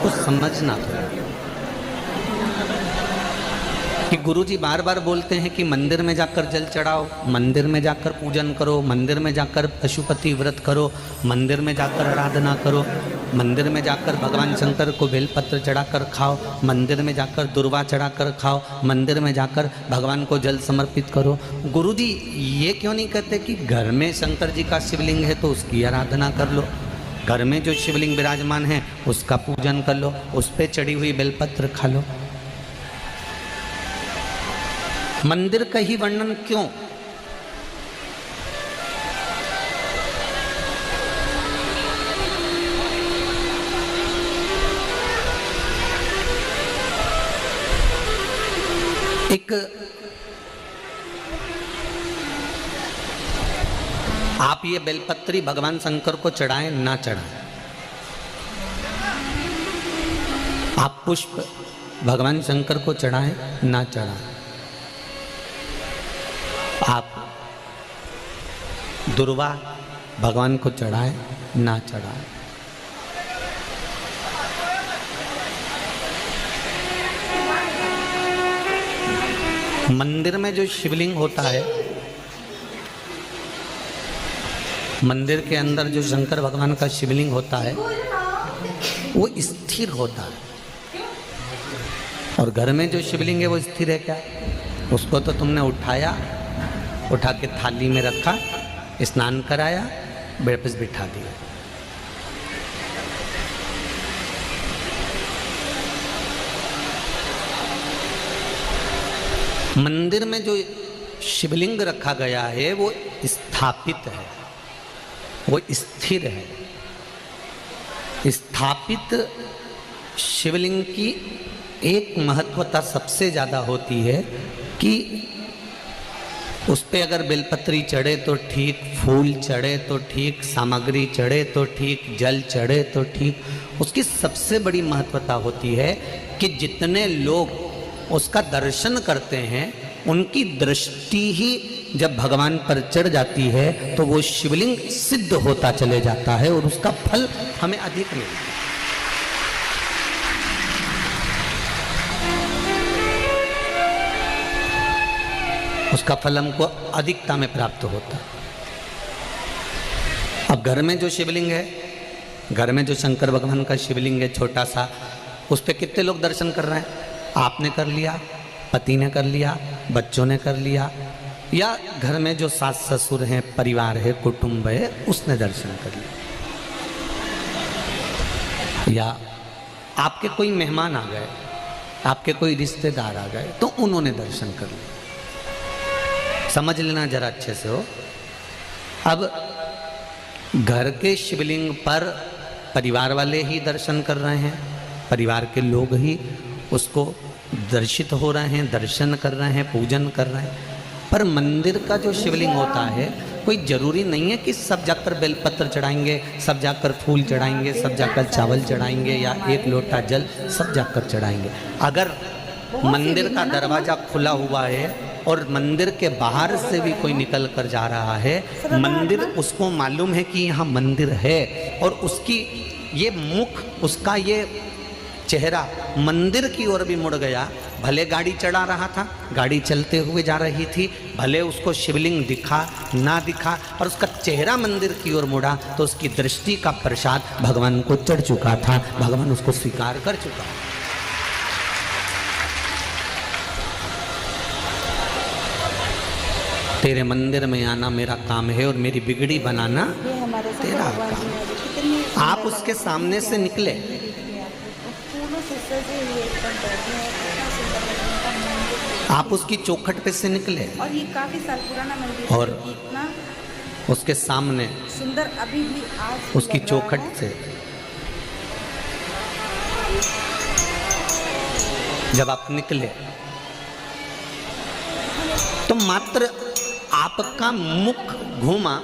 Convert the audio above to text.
को समझना कि गुरुजी बार बार बोलते हैं कि मंदिर में जाकर जल चढ़ाओ, मंदिर में जाकर पूजन करो, मंदिर में जाकर पशुपति व्रत करो, मंदिर में जाकर आराधना करो, मंदिर में जाकर भगवान शंकर को बेलपत्र चढ़ाकर खाओ, मंदिर में जाकर दुर्वा चढ़ाकर खाओ, मंदिर में जाकर भगवान को जल समर्पित करो। गुरुजी ये क्यों नहीं कहते कि घर में शंकर जी का शिवलिंग है तो उसकी आराधना कर लो, घर में जो शिवलिंग विराजमान है उसका पूजन कर लो, उस पर चढ़ी हुई बेलपत्र खा लो। मंदिर का ही वर्णन क्यों? एक आप ये बेलपत्री भगवान शंकर को चढ़ाएं ना चढ़ाएं, आप पुष्प भगवान शंकर को चढ़ाएं ना चढ़ाएं, आप दुर्वा भगवान को चढ़ाएं ना चढ़ाएं, मंदिर में जो शिवलिंग होता है, मंदिर के अंदर जो शंकर भगवान का शिवलिंग होता है वो स्थिर होता है, और घर में जो शिवलिंग है वो स्थिर है क्या? उसको तो तुमने उठाया, उठा के थाली में रखा, स्नान कराया, वापस बिठा दिया। मंदिर में जो शिवलिंग रखा गया है वो स्थापित है, वो स्थिर है। स्थापित शिवलिंग की एक महत्वता सबसे ज़्यादा होती है कि उस पर अगर बेलपत्री चढ़े तो ठीक, फूल चढ़े तो ठीक, सामग्री चढ़े तो ठीक, जल चढ़े तो ठीक। उसकी सबसे बड़ी महत्वता होती है कि जितने लोग उसका दर्शन करते हैं उनकी दृष्टि ही जब भगवान पर चढ़ जाती है तो वो शिवलिंग सिद्ध होता चले जाता है और उसका फल हमें अधिक मिलता है। उसका फल हमको अधिकता में प्राप्त होता है। अब घर में जो शिवलिंग है, घर में जो शंकर भगवान का शिवलिंग है छोटा सा, उस पर कितने लोग दर्शन कर रहे हैं? आपने कर लिया, पति ने कर लिया, बच्चों ने कर लिया, या घर में जो सास ससुर हैं, परिवार है, कुटुंब है, उसने दर्शन कर लिया, या आपके कोई मेहमान आ गए, आपके कोई रिश्तेदार आ गए तो उन्होंने दर्शन कर लिया। समझ लेना जरा अच्छे से हो। अब घर के शिवलिंग पर परिवार वाले ही दर्शन कर रहे हैं, परिवार के लोग ही उसको दर्शित हो रहे हैं, दर्शन कर रहे हैं, पूजन कर रहे हैं। पर मंदिर का जो शिवलिंग होता है, कोई ज़रूरी नहीं है कि सब जाकर बेलपत्र चढ़ाएंगे, सब जाकर फूल चढ़ाएंगे, सब जाकर चावल चढ़ाएंगे, या एक लोटा जल सब जाकर चढ़ाएंगे। अगर मंदिर का दरवाज़ा खुला हुआ है और मंदिर के बाहर से भी कोई निकल कर जा रहा है, मंदिर उसको मालूम है कि यहाँ मंदिर है, और उसकी ये मुख, उसका ये चेहरा मंदिर की ओर भी मुड़ गया। भले गाड़ी चढ़ा रहा था, गाड़ी चलते हुए जा रही थी, भले उसको शिवलिंग दिखा ना दिखा, और उसका चेहरा मंदिर की ओर मुड़ा तो उसकी दृष्टि का प्रसाद भगवान को चढ़ चुका था, भगवान उसको स्वीकार कर चुका। तेरे मंदिर में आना मेरा काम है और मेरी बिगड़ी बनाना तेरा काम। आप उसके सामने से निकले, आप उसकी चौखट पे से निकले, और ये काफी साल पुराना मंदिर है, और इतना उसके सामने सुंदर अभी भी आज उसकी चौखट से जब आप निकले तो मात्र आपका मुख घूमा